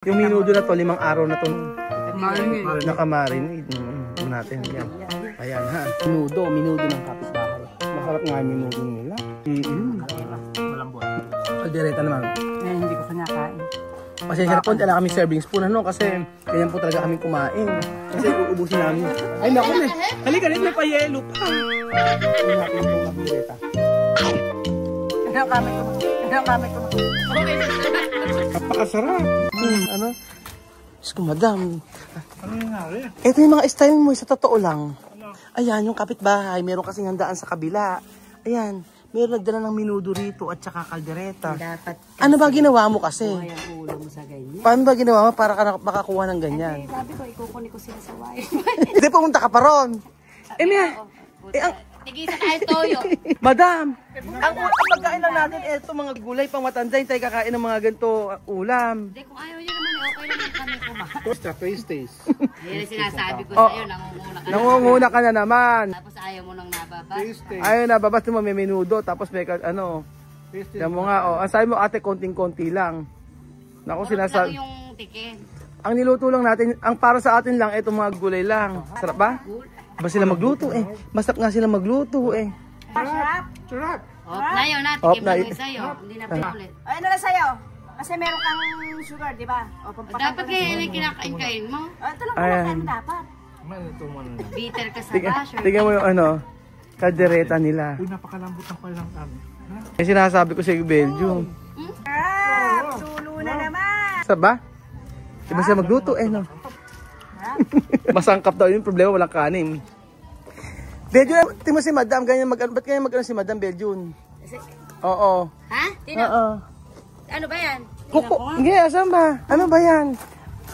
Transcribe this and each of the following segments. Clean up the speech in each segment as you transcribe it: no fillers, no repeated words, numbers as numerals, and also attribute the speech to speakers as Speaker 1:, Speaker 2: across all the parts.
Speaker 1: Yung minudo na to, 5 araw na to nakamarinate natin. Yan. Ayan ha. Minudo ng kapitbahay. Masarap nga yung minudo nila. Malambot. Aldereta naman.
Speaker 2: Eh, hindi ko kinakain.
Speaker 1: Pasensya po, wala kami serving spoon ano kasi ganyan po talaga kami kumain. Kasi uubusin namin. Ay naku, halika rin, may pa-yelo pa. Hindi natin itong aldereta.
Speaker 2: Ano kami ko? Okay.
Speaker 1: Napakasarap. Ano? Diyos ko, madam.
Speaker 3: Ano yung nangyari?
Speaker 1: Ito yung mga style mo, sa totoo lang. Ayan, yung kapitbahay, meron kasing handaan sa kabila. Ayan, meron nagdala ng minudo rito at saka kaldereta.
Speaker 2: Dapat
Speaker 1: Ano ba ginawa mo kasi?
Speaker 2: buhay ang ulo mo sa ganyan.
Speaker 1: Paano ba ginawa mo para ka makakuha ng ganyan?
Speaker 2: Eh, sabi ko, ikukunin ko sila sa wire.
Speaker 1: Hindi, pumunta ka pa ron.
Speaker 4: Tigisa tayo toyo.
Speaker 1: Madam, ang pagkain lang natin, eto mga gulay, pang matanda, tayo kakain ng mga ganito ulam.
Speaker 4: Hindi, kung ayaw niyo naman, okay naman kami kumain.
Speaker 3: Basta taste.
Speaker 4: Yan ang sinasabi ko sa'yo, nangunguna ka na.
Speaker 1: Nangunguna ka na naman.
Speaker 4: Tapos ayaw mo nang nababa.
Speaker 3: Taste.
Speaker 1: Ayun na, babas mo may menudo, tapos may ano.
Speaker 3: Taste.
Speaker 1: Yan mo nga, oh. Ang sabi mo ate, konting-konti lang. Naku,
Speaker 4: Puro
Speaker 1: sinasabi.
Speaker 4: lang yung tikin.
Speaker 1: Ang niluto lang natin, ang para sa atin lang, itong mga gulay lang. Sarap ba? Ba sila magluto eh. Masarap nga sila magluto eh.
Speaker 3: Sarap.
Speaker 4: Off na yun,
Speaker 1: Off
Speaker 4: tikim
Speaker 1: na
Speaker 4: lang
Speaker 1: yun.
Speaker 4: yung sa'yo. Hindi na pinulit.
Speaker 2: Ay, ano lang sa'yo? Kasi meron kang sugar, di ba? O,
Speaker 4: Dapat kaya yun yung kinakain-kain mo.
Speaker 2: Ito lang
Speaker 1: Ayan.
Speaker 2: kumakain dapat.
Speaker 3: Ito man.
Speaker 4: Bitter ka sa
Speaker 1: Tingnan,
Speaker 4: basher.
Speaker 1: tingnan mo yung ano, kaldereta nila.
Speaker 3: Uy, napakalambot ng palang kami.
Speaker 1: Yung sinasabi ko sa Belgium.
Speaker 2: Sulo na naman.
Speaker 1: Sarap ba? Diba sila magluto eh, no? Masangkap daw yung problema, walang kanin. Belgium, tingnan mo si Madam, ganyan ba't ganyan mag-ano si Madam Belgium? Oo.
Speaker 4: Ha? Tino?
Speaker 1: Oo.
Speaker 4: Ano ba yan?
Speaker 1: Kuko, hindi, asan ba? Ano ba yan?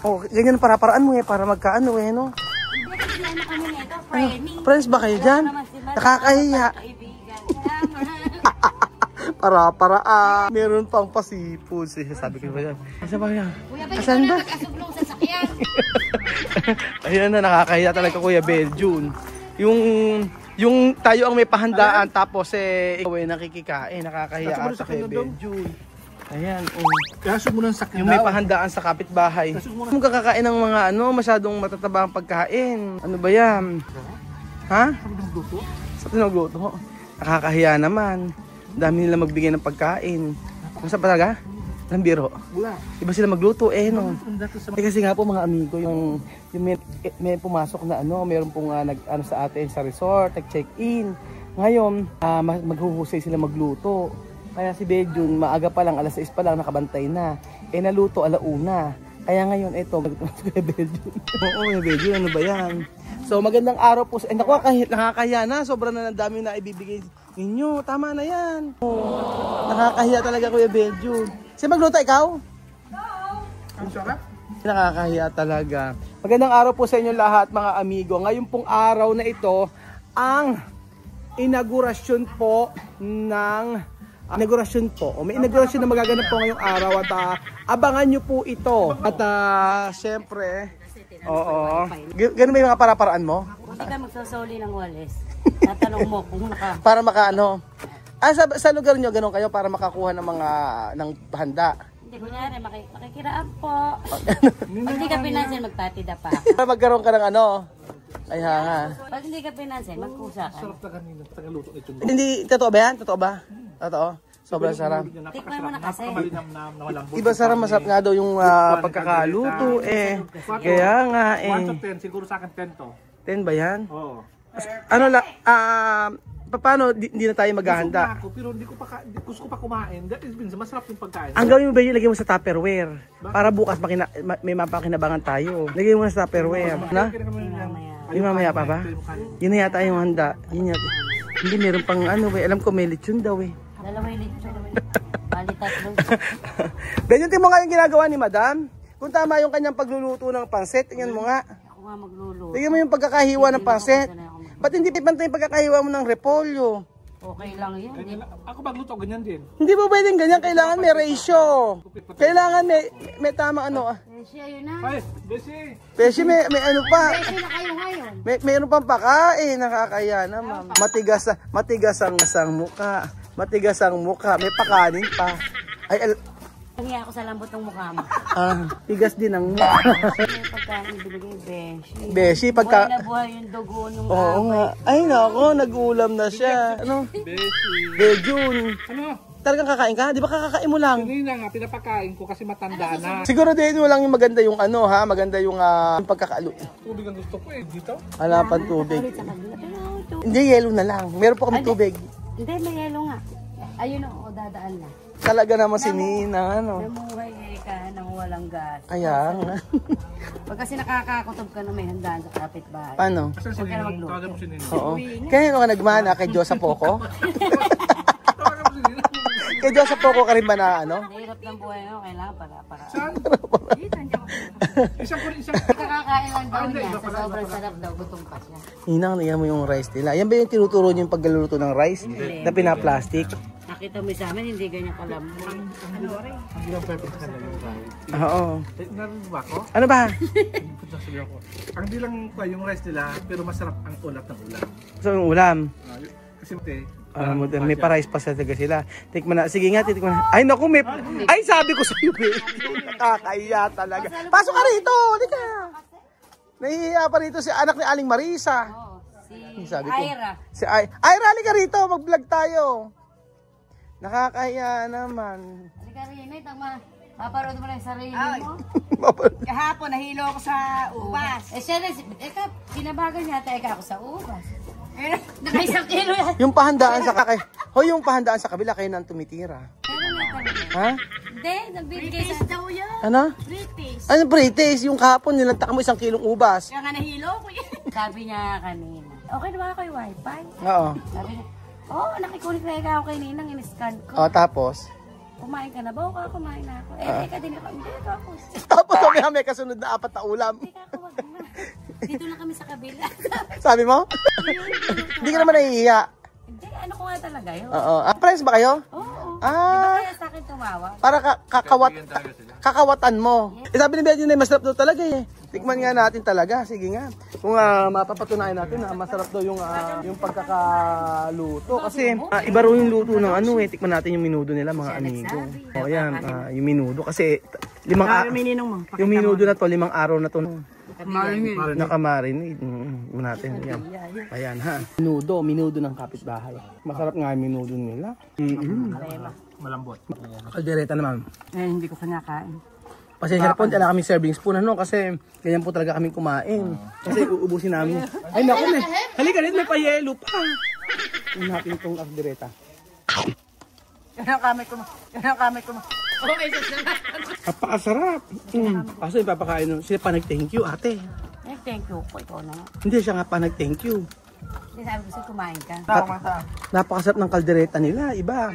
Speaker 1: Oh, ganyan para-paraan mo eh, para magkaano eh, no?
Speaker 4: Hindi kasi ano kami nito, friendly.
Speaker 1: Friends ba kayo dyan? Nakakahiya.
Speaker 4: Kaibigan.
Speaker 1: Para-paraan. Meron pang pasipos eh, sabi ko ba yan? Asan ba yan?
Speaker 4: Kuya,
Speaker 1: Asan ba?
Speaker 4: nagkasublong sa sakyan.
Speaker 1: Ayan na, nakakahiya talaga Kuya Belgium. Yung tayo ang may pahandaan tapos eh ikaw ay nakikikain, nakakahiya ata kay Belgium. Ayan,
Speaker 3: Kaso mo ng sakyan
Speaker 1: yung may pahandaan sa kapitbahay. Kung kakakain ng mga ano, masyadong matatabang pagkain. Ano ba yan? Ha? Sa tinagluto. Nakakahiya naman. Dami nila magbigay ng pagkain. Masa pa talaga? Lambiro.
Speaker 3: Wala.
Speaker 1: Iba sila magluto eh, no? Eh, kasi nga po mga amigo, yung may pumasok na ano, meron pong nag-ano sa atin sa resort, nag-check-in. Ngayon, maghuhusay sila magluto. Kaya si Belgium, maaga pa lang, alas 6 pa lang, nakabantay na. Eh, naluto alauna. Kaya ngayon, eto, kay Belgium. Oo, may Belgium, ano ba yan? So, magandang araw po. Naku, nakakahiya na. Sobrang na dami na ibibigay ninyo. Tama na yan. Oh, nakakahiya talaga, Kuya Belgium. Siya magluto, ikaw?
Speaker 3: Ang sarap.
Speaker 1: Nakakahiya talaga. Magandang araw po sa inyo lahat, mga amigo. Ngayon pong araw na ito, ang inaugurasyon po ng... Inaugurasyon po. May inaugurasyon na magaganap po ngayong araw at abangan nyo po ito. At syempre, oo. Ganun ba yung mga para-paraan mo?
Speaker 2: Buti ka magsasoli ng walis. Tatanong mo kung
Speaker 1: Para makaano? Sa lugar nyo, ganun kayo para makakuha ng mga ng handa.
Speaker 2: Hindi, kunyari, makikiraan po. Pag hindi ka pinansin, magtatida pa.
Speaker 1: Para magkaroon ka ng ano? Ay ha.
Speaker 2: Pag hindi ka pinansin, magkusa ka.
Speaker 3: Sarap na kanina. Tagaluto ito.
Speaker 1: Hindi, totoo ba yan? Totoo ba? Totoo. Sobrang sarap.
Speaker 2: Tikman mo na kasi.
Speaker 3: Napakamalinam na malambot.
Speaker 1: Iba sarap, masarap nga daw yung pagkakaluto eh. Kaya nga
Speaker 3: 1 to
Speaker 1: eh.
Speaker 3: 10, siguro sa akin 10 to.
Speaker 1: 10 ba yan?
Speaker 3: Oo.
Speaker 1: Ano la, paano hindi na tayo maghahanda?
Speaker 3: Ako, pero gusto ko pa kumain. That is means masarap yung pagkain.
Speaker 1: Ang gawin mo ba yun, lagay mo sa Tupperware. Para bukas may mapakinabangan tayo. Lagay mo na sa Tupperware. Na? Yung mamaya pa ba? Yun na yata yung handa. Yun yata. Hindi, meron pang ano eh. Alam ko may lechon daw eh.
Speaker 2: Dalaway lechon. Bali tatlo.
Speaker 1: Ganyan din mo nga yung ginagawa ni Madam. Kung tama yung kanyang pagluluto ng pansit, tingnan mo nga.
Speaker 2: Ako nga magluluto.
Speaker 1: Tingnan mo yung pagkakahiwa ng pansit. Ba't hindi pantay yung pagkakahiwa mo ng repolyo?
Speaker 2: Okay lang yun.
Speaker 3: Ako magluto, ganyan din.
Speaker 1: Hindi po pwedeng ganyan. Kailangan may ratio. Kailangan may tama ano.
Speaker 4: Siya yun na.
Speaker 3: Ay, Bessie!
Speaker 1: Kasi may ano pa.
Speaker 4: Presyo na kayo ngayon.
Speaker 1: Mayroon pang pakain. Nakakaya naman. Matigas ang mukha. Matigas ang mukha. May pakanin pa. Ay,
Speaker 2: Nangiya ako sa lambot ng mukha mo.
Speaker 1: Tigas din ang...
Speaker 2: Yung pagkain binigay, Beshi.
Speaker 1: Beshi,
Speaker 2: Buhay
Speaker 1: pagka...
Speaker 2: na buhay yung dugo nung
Speaker 1: Oo nga. Ay, nako, nag-ulam na siya. Ano? Bejun.
Speaker 3: Ano?
Speaker 1: Talagang kakain ka? Di ba kakakain mo lang?
Speaker 3: Kanina nga, pinapakain ko kasi matanda na.
Speaker 1: Siguro din mo lang yung maganda yung ano ha, maganda yung pagkakaalo.
Speaker 3: Tubig ang gusto ko eh, dito.
Speaker 1: Wala pang tubig.
Speaker 2: Sa kabila. Pero,
Speaker 1: Hindi, yelo na lang. Meron po kami tubig.
Speaker 2: hindi, may yelo nga. Ayun o, dadaan na.
Speaker 1: Talaga naman si Nina, ano.
Speaker 2: Namuhay ka nang walang gas.
Speaker 1: Kaya nga.
Speaker 2: Pag kasi nakakakutob ka na may handaan sa kapitbahay.
Speaker 1: Paano?
Speaker 3: Kasi
Speaker 2: Huwag ka na magluto.
Speaker 3: tawagan mo si Nino.
Speaker 1: Oo. Kaya ka nagmana kay Diyosa Poco?
Speaker 3: Tawagan mo si Nino.
Speaker 1: Kay Diyosa Poco ka rin ba na ano?
Speaker 2: Hirap ng buhay mo, kailangan para.
Speaker 3: Saan? Isang
Speaker 2: Kakakain lang daw
Speaker 3: Ah, hindi,
Speaker 2: niya.
Speaker 3: iba
Speaker 2: Sa
Speaker 3: pala,
Speaker 2: sobrang sarap daw, gutom pa siya.
Speaker 1: Ninang, niya mo yung rice nila. Yan ba yung tinuturo niyo yung pagluluto ng rice? Na pinaplastic?
Speaker 2: Nakita mo sa amin, hindi ganyan kalambot.
Speaker 3: Hindi lang perfect ka na yung rice.
Speaker 1: Oo.
Speaker 3: Narinig ba ako?
Speaker 1: Ano ba?
Speaker 3: Sabi ako. Ang di lang pa yung rice nila, pero masarap ang ulat ng ulam.
Speaker 1: So yung ulam.
Speaker 3: Kasi te,
Speaker 1: May pa-rice pa sa taga sila. Tikman na. Sige nga, titikman na. Ay naku, may... Ay, sabi ko sa'yo, babe. Nakakaya talaga. Pasok ka rito. Hindi ka. Nahihiya pa rito si anak ni Aling Marisa.
Speaker 2: Oo, si
Speaker 1: Sabi ko.
Speaker 2: Ira.
Speaker 1: Si Ira, halika rito. Mag-vlog tayo. Nakakaya naman.
Speaker 2: Halika rin, ay, tama. Paparood mo na yung sarili mo.
Speaker 5: Kahapon, nahilo ako sa ubas.
Speaker 2: Eh, siya rin, pinabagal niya tayo ako sa ubas. Naka-isang kilo yan.
Speaker 1: Yung pahandaan sa kakay. Hoy, yung pahandaan sa kabila kayo nang tumitira.
Speaker 2: Pero nga talaga.
Speaker 1: Ha?
Speaker 2: Hindi, nagbibigay
Speaker 5: British
Speaker 2: sa...
Speaker 5: daw yan.
Speaker 1: Ano?
Speaker 5: British.
Speaker 1: Ano British? Yung kahapon nilantak mo 1 kilong ubas.
Speaker 5: Kaya nga nahilo ko yan.
Speaker 2: Sabi niya kanina, okay na ba ako yung wifi?
Speaker 1: Oo.
Speaker 2: Sabi niya, nakikunik na ako kay Ninang, in-scan ko.
Speaker 1: O, tapos?
Speaker 2: Kumain ka na ba? O, kumain na ako. Teka din ako. Hindi ako.
Speaker 1: Tapos may kasunod na 4 na ulam.
Speaker 2: Teka ako, wag na. Dito na kami sa kabila.
Speaker 1: Sabi mo? Hindi ka naman nahihiya.
Speaker 2: Hindi, ano ko nga talaga yun.
Speaker 1: Oo. Friends ba kayo?
Speaker 2: Oo.
Speaker 1: Ah,
Speaker 2: Kaya sa akin tumawa.
Speaker 1: para kakawatan mo. Eh, sabi ni Benji na masarap daw talaga eh. Tikman nga natin talaga. Sige nga. Kung mapapatunayan natin na masarap daw yung pagkakaluto. Kasi iba rin yung luto ng ano eh. Tikman natin yung minudo nila mga amigo. O yan, yung minudo. Kasi 5 yung minudo na to, 5 araw na to. Nakamarinate. Natin yan. Ayan ha. Minudo ng kapitbahay. Masarap nga yung minudo nila.
Speaker 3: malambot.
Speaker 1: Kaldereta naman.
Speaker 2: Hindi ko kinakain.
Speaker 1: Pasensya na po, wala kaming serving spoon ano kasi ganyan po talaga kaming kumain. Kasi uubusin namin. Ay naku, halika rin, may payelo pa. Yung natin itong kaldereta.
Speaker 5: Yan ang kamay ko mo. Okay,
Speaker 1: Napakasarap. Kaso yung papakain nun, sila pa nag-thank you ate.
Speaker 2: Thank you po, ikaw na nga.
Speaker 1: Hindi siya nga pa nag-thank you.
Speaker 2: Hindi sabi ko sa'yo, kumain ka.
Speaker 1: Napakasarap ng kaldereta nila, iba.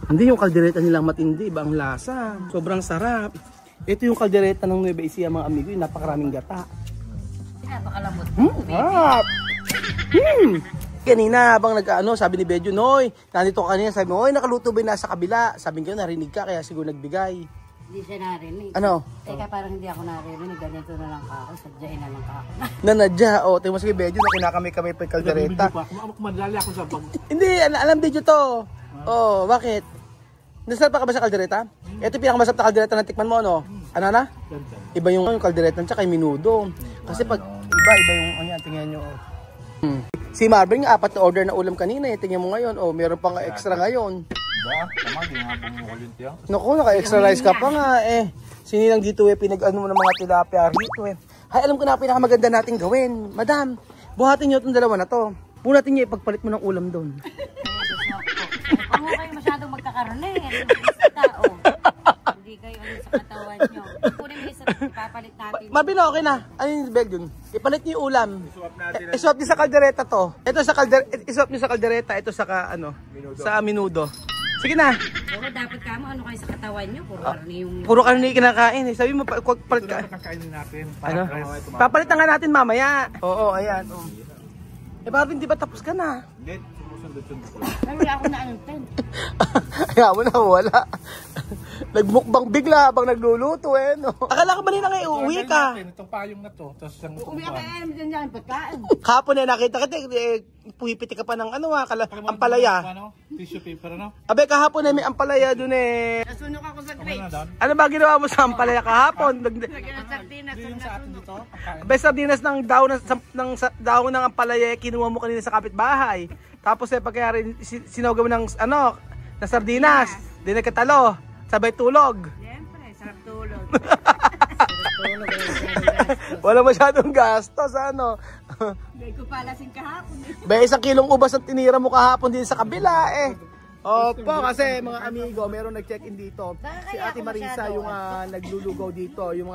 Speaker 1: Hindi yung kaldereta nilang matindi, iba ang lasa. Sobrang sarap. Ito yung kaldereta ng Nueva Ecija mga amigo, yung napakaraming gata.
Speaker 2: Napakalambot.
Speaker 1: Sarap! Kanina habang sabi ni Benjo, Noy, nandito ka kanina, sabi mo, oy, nakaluto ba yung nasa kabila? Sabi ko, narinig ka, kaya siguro nagbigay.
Speaker 2: Hindi siya narinig.
Speaker 1: Ano?
Speaker 2: Teka, parang hindi ako narinig. Ganito na lang ako. Sadyain na lang ako.
Speaker 1: Nanadya, tingnan mo sige Benjo, na kinakamay-kamay pa yung kaldereta.
Speaker 3: Madali ako sa bag.
Speaker 1: Hindi, alam Benjo to. Oh, bakit? Nasarap pa ka ba sa kaldereta? Ito yung pinakamasarap na kaldereta na tikman mo, no? Ano na? Iba yung kaldereta tsaka yung minudo. Kasi pag iba yung, tingnan nyo. Si Marvin nga, 4 na order na ulam kanina eh. Tingnan mo ngayon, meron pang extra ngayon.
Speaker 3: Tama, di nga bumukulit yan.
Speaker 1: Naku, naka-extra rice ka pa nga eh. Sinilang dito pinag-ano mo ng mga tilapia rito eh. Hay, alam ko na pinakamaganda natin gawin. Madam, buhatin nyo itong dalawa na to. Puno natin nyo ipagpalit mo ng ulam doon.
Speaker 2: Kung kayo masyadong magkakarne, sa tao. Hindi kayo ulit sa katawan nyo. Kunin mo isa, ipapalit natin.
Speaker 1: Mabino, okay na. Ano yung bag yun? Ipalit nyo yung ulam. Iswap nyo sa kaldereta to. Ito sa kaldereta, iswap nyo sa kaldereta. Ito sa sa minudo. Sige na.
Speaker 2: Oo, dapat kamo ano kayo sa katawan nyo. Puro karne yung...
Speaker 1: Puro karne kinakain eh. Sabi mo, palit ka.
Speaker 3: Kakainin natin.
Speaker 1: Ano? Papalit na nga natin mamaya. Oo, ayan. Eh, Marvin, di ba tapos ka na?
Speaker 3: Hindi, sumusundot-sundot.
Speaker 2: Wala ako na anong tent.
Speaker 1: Kaya mo na, wala. Nagmukbang bigla habang nagluluto eh, no? Akala ko ba nila ngayon uuwi ka?
Speaker 3: Itong payong na to, tapos yung
Speaker 5: Uwi ka eh, dyan pagkain.
Speaker 1: Kapon eh, nakita ka, puhipiti ka pa ng ampalaya.
Speaker 3: Tissue paper, ano?
Speaker 1: Abe, kahapon eh, may ampalaya dun eh.
Speaker 5: Nasunok ako sa
Speaker 3: Ano na
Speaker 5: grapes.
Speaker 3: doon?
Speaker 1: Ano ba ginawa mo sa ampalaya kahapon?
Speaker 5: Lagyan ng sardinas.
Speaker 3: Yung sa atin dito, pagkain.
Speaker 1: Abe, sardinas ng daon ng ampalaya, kinuha mo kanina sa kapitbahay. Tapos eh, pagkayari, sinawagaw mo ng, ng sardinas. Di nagkatalo. Sabay tulog.
Speaker 5: Siyempre, sarap tulog.
Speaker 1: Wala masyadong gastos, ano.
Speaker 5: Hindi ko palasing kahapon eh.
Speaker 1: Be, 1 kilong ubas ang tinira mo kahapon din sa kabila eh. Opo, kasi mga amigo, meron nag-check-in dito. Si Ate Marisa yung naglulugaw dito, yung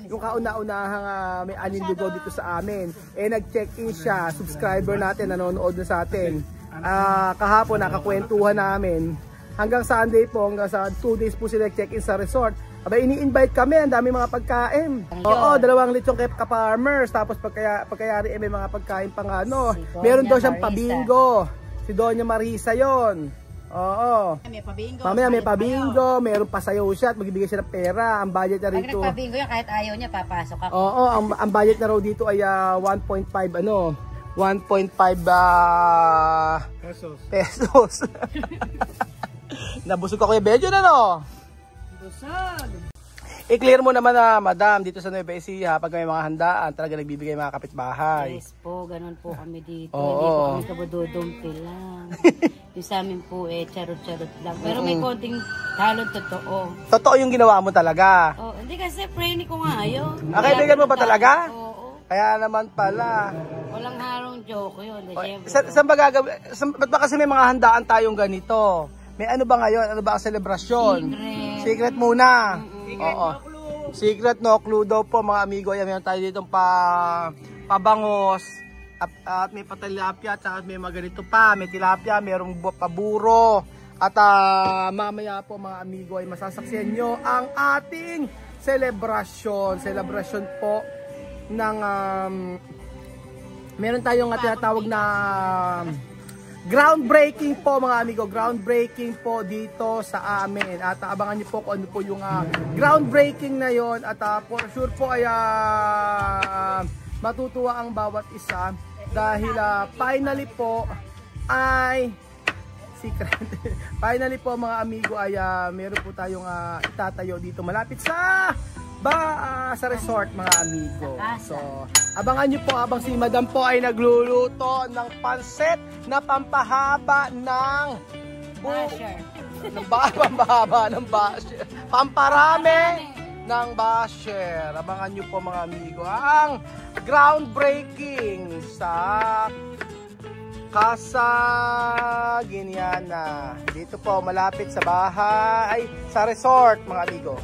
Speaker 1: yung kauna-unahang may aning lugaw dito sa amin. Eh nag-check-in siya, subscriber natin, nanonood na sa atin. Kahapon nakakwentuhan namin. Hanggang Sunday po, hanggang sa 2 days po sila nag-check-in sa resort. Aba, ini-invite kami, ang dami mga pagkain. Oo, 2 litsong ka-farmers, tapos pagkayari may mga pagkain pang meron daw siyang pabingo. Si Doña Marisa yon. Oo.
Speaker 5: May pabingo.
Speaker 1: Mamaya may pabingo, meron pa sayaw siya at magbibigay siya ng pera. Ang budget niya
Speaker 2: Pag
Speaker 1: rito.
Speaker 2: nagpabingo yan, kahit ayaw niya, papasok ako.
Speaker 1: Oo, ang budget na raw dito ay 1.5 pesos. Nabusog ako yung medyo na, no?
Speaker 5: Busog.
Speaker 1: I-clear mo naman na, madam, dito sa Nueva Ecija, pag may mga handaan, talaga nagbibigay mga kapitbahay.
Speaker 2: Yes po, ganun po kami dito.
Speaker 1: Oo.
Speaker 2: Hindi po kami kabududumpi lang. Yung sa amin po charot-charot lang. Pero may konting halong totoo.
Speaker 1: Totoo yung ginawa mo talaga.
Speaker 2: Oh, hindi kasi friend ko nga yun.
Speaker 1: Kaibigan mo ba talaga?
Speaker 2: Oo.
Speaker 1: Kaya naman pala.
Speaker 2: Walang harong joke yun.
Speaker 1: Saan ba gagawin? Ba't ba kasi may mga handaan tayong ganito? May ano ba ngayon? Ano ba ang selebrasyon? Secret muna. Oo. Secret no clue daw po mga amigo. Ayan, meron tayo dito pabangos. At may patilapia. At may mga ganito pa. May tilapia, mayroong paburo. At mamaya po mga amigo ay masasaksihan nyo ang ating selebrasyon. Selebrasyon po ng meron tayong tinatawag na groundbreaking po mga amigo, groundbreaking po dito sa amin. At abangan niyo po kung ano po yung groundbreaking na yon. At for sure po ay matutuwa ang bawat isa dahil finally po ay secret. Finally po mga amigo ay meron po tayong itatayo dito malapit sa resort mga amigo. So, abangan nyo po habang si Madam po ay nagluluto ng pansit na pampahaba ng
Speaker 2: basher.
Speaker 1: Pampahaba ng basher. Pamparami ng basher. Abangan nyo po mga amigo ang groundbreaking sa Casa Guiniana. Dito po malapit sa bahay, sa resort mga amigo.